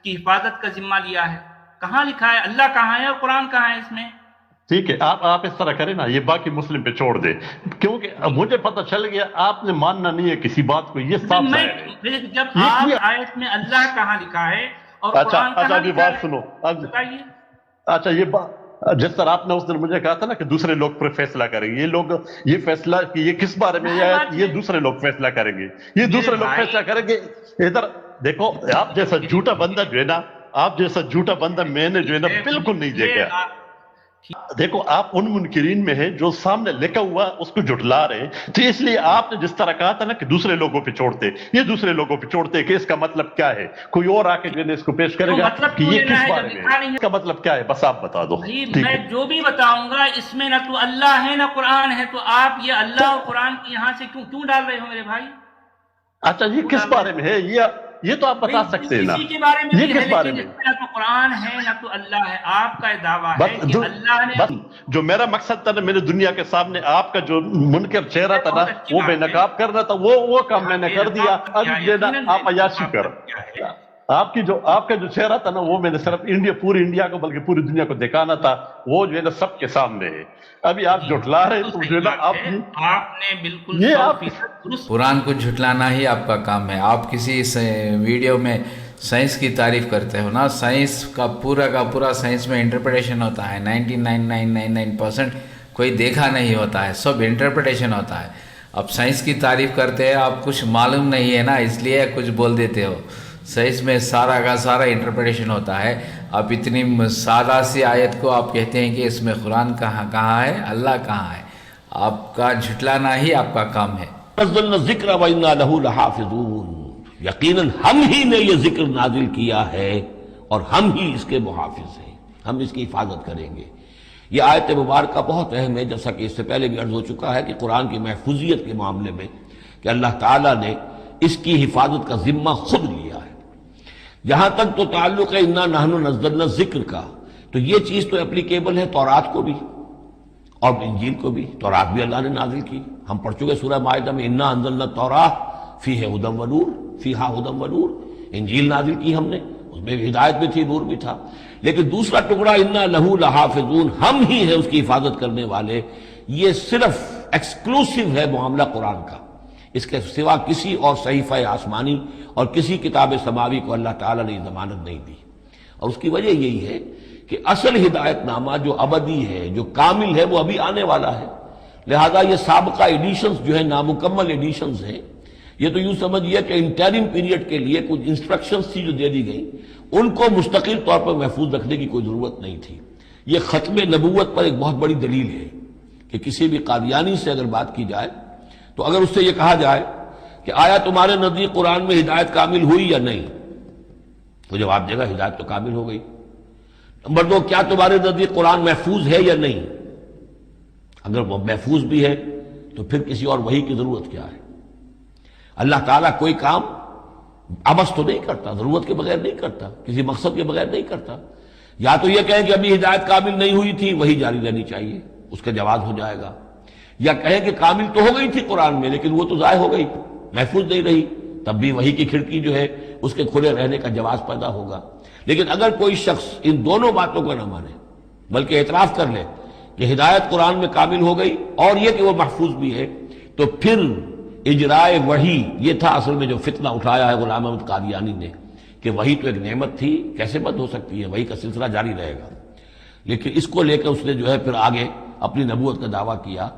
کی حفاظت کا ذمہ لیا ہے؟ کہاں لکھا ہے؟ اللہ کہاں ہے اور قرآن کہاں ہے اس میں؟ ٹھیک ہے، آپ اس طرح کریں نا، یہ باقی مسلم پہ چھوڑ دے، کیونکہ مجھے پتہ چل گیا آپ نے ماننا نہیں ہے کسی بات کو، یہ صاف ظاہر ہے۔ جب آپ آیت میں اللہ کہاں لکھا ہے اور اچھا قرآن کہاں ابھی لکھا بات ہے سنو، بتائیے۔ اچھا جس طرح آپ نے اس دن مجھے کہا تھا نا کہ دوسرے لوگ پر فیصلہ کریں گے، یہ فیصلہ کہ یہ کس بارے میں ہے، یہ دوسرے لوگ فیصلہ کریں گے، یہ دوسرے لوگ فیصلہ کریں گے۔ ادھر دیکھو، آپ جیسا جھوٹا بندہ جو ہے نا، آپ جیسا جھوٹا بندہ میں نے جو ہے نا بالکل نہیں دیکھا۔ دیکھو آپ ان منکرین میں ہیں جو سامنے لکھا ہوا اس کو جھٹلا رہے ہیں، تو اس لیے آپ نے جس طرح کہا تھا نا کہ دوسرے لوگوں پہ چھوڑتے، یہ دوسرے لوگوں پہ چھوڑتے کہ اس کا مطلب کیا ہے، کوئی اور آ کے جو ہے اس کو پیش کرے گا کہ یہ کس بارے میں ہے، اس کا مطلب کیا ہے، بس آپ بتا دو۔ میں جو بھی بتاؤں گا اس میں نہ تو اللہ ہے نہ قرآن ہے، تو آپ یہ اللہ اور قرآن کی یہاں سے کیوں ڈال رہے ہو میرے بھائی؟ اچھا یہ کس بارے میں ہے، یہ تو آپ بتا سکتے ہیں نا، اسی کے بارے میں یہ بھی کس ہے، بارے لیکن میں؟ اس میں نہ تو قرآن ہے نہ تو اللہ ہے۔ آپ کا دعویٰ ہے کہ اللہ نے، بس جو میرا مقصد تھا نا، میرے دنیا کے سامنے آپ کا جو منکر چہرہ تھا نا وہ بے نقاب کرنا تھا، وہ کام میں نے کر دیا۔ اب یہ نا آپ عیاشی کر، آپ کا جو چہرہ تھا نا وہ میں نے صرف پوری انڈیا کو بلکہ پوری دنیا کو دکھانا تھا، وہ جو ہے نا سب کے سامنے ہے۔ ابھی آپ جھٹلا رہے تو جو ہے نا آپ نے بالکل درست۔ قرآن کو جھٹلانا ہی آپ کا کام ہے۔ آپ کسی ویڈیو میں سائنس کی تعریف کرتے ہو نا، سائنس کا پورا سائنس میں انٹرپریٹیشن ہوتا ہے، 99.999% کوئی دیکھا نہیں ہوتا ہے، سب انٹرپریٹیشن ہوتا ہے۔ اب سائنس کی تعریف کرتے ہیں، آپ کچھ معلوم نہیں ہے نا، اس لیے کچھ بول دیتے ہو۔ سائنس میں سارا کا سارا انٹرپریٹیشن ہوتا ہے۔ آپ اتنی سادہ سی آیت کو آپ کہتے ہیں کہ اس میں قرآن کہاں ہے، اللہ کہاں ہے؟ آپ کا جھٹلانا ہی آپ کا کام ہے۔ نزلنا الذکر وَإِنَّا لَهُ لَحَافِظُونَ، یقیناً ہم ہی نے یہ ذکر نازل کیا ہے اور ہم ہی اس کے محافظ ہیں، ہم اس کی حفاظت کریں گے۔ یہ آیت مبارکہ بہت اہم ہے، جیسا کہ اس سے پہلے بھی عرض ہو چکا ہے کہ قرآن کی محفوظیت کے معاملے میں کہ اللہ تعالیٰ نے اس کی حفاظت کا ذمہ خود لیا ہے۔ جہاں تک تو تعلق ہے اِنَّا نَحْنُ نَزَّلْنَا الذِّکْر کا، تو یہ چیز تو اپلیکیبل ہے تورات کو بھی اور انجیل کو بھی۔ تورات بھی اللہ نے نازل کی، ہم پڑھ چکے سورہ مائدہ میں، اِنَّا أَنزَلْنَا التَّوْرَاةَ فِيهَا هُدًى وَنُورٌ، فِيهَا هُدًى وَنُورٌ۔ انجیل نازل کی ہم نے، اس میں ہدایت بھی تھی، نور بھی تھا۔ لیکن دوسرا ٹکڑا اِنَّا لَهُ لَحَافِظُونَ، ہم ہی ہیں اس کی حفاظت کرنے والے، یہ صرف ایکسکلوسیو ہے معاملہ قرآن کا، اس کے سوا کسی اور صحیفہ آسمانی اور کسی کتاب سماوی کو اللہ تعالیٰ نے ضمانت نہیں دی۔ اور اس کی وجہ یہی ہے کہ اصل ہدایت نامہ جو ابدی ہے، جو کامل ہے، وہ ابھی آنے والا ہے۔ لہذا یہ سابقہ ایڈیشنز جو ہیں، نامکمل ایڈیشنز ہیں، یہ تو یوں سمجھئے کہ انٹرم پیریڈ کے لیے کچھ انسٹرکشنز تھی جو دے دی گئیں، ان کو مستقل طور پر محفوظ رکھنے کی کوئی ضرورت نہیں تھی۔ یہ ختم نبوت پر ایک بہت بڑی دلیل ہے کہ کسی بھی قادیانی سے اگر بات کی جائے تو اگر اس سے یہ کہا جائے کہ آیا تمہارے نزدیک قرآن میں ہدایت کامل ہوئی یا نہیں، تو جواب دے گا ہدایت تو کامل ہو گئی۔ نمبر 2، کیا تمہارے نزدیک قرآن محفوظ ہے یا نہیں؟ اگر وہ محفوظ بھی ہے تو پھر کسی اور وحی کی ضرورت کیا ہے؟ اللہ تعالیٰ کوئی کام عبث تو نہیں کرتا، ضرورت کے بغیر نہیں کرتا، کسی مقصد کے بغیر نہیں کرتا۔ یا تو یہ کہیں کہ ابھی ہدایت کامل نہیں ہوئی تھی، وہی جاری رہنی چاہیے، اس کا جواز ہو جائے گا۔ یا کہیں کہ کامل تو ہو گئی تھی قرآن میں لیکن وہ تو ضائع ہو گئی، محفوظ نہیں رہی، تب بھی وحی کی کھڑکی جو ہے اس کے کھلے رہنے کا جواز پیدا ہوگا۔ لیکن اگر کوئی شخص ان دونوں باتوں کو نہ مانے بلکہ اعتراف کر لے کہ ہدایت قرآن میں کامل ہو گئی اور یہ کہ وہ محفوظ بھی ہے، تو پھر اجرائے وحی، یہ تھا اصل میں جو فتنہ اٹھایا ہے غلام احمد قادیانی نے کہ وحی تو ایک نعمت تھی، کیسے بند ہو سکتی ہے، وحی کا سلسلہ جاری رہے گا۔ لیکن اس کو لے کر اس نے جو ہے پھر آگے اپنی نبوت کا دعویٰ کیا۔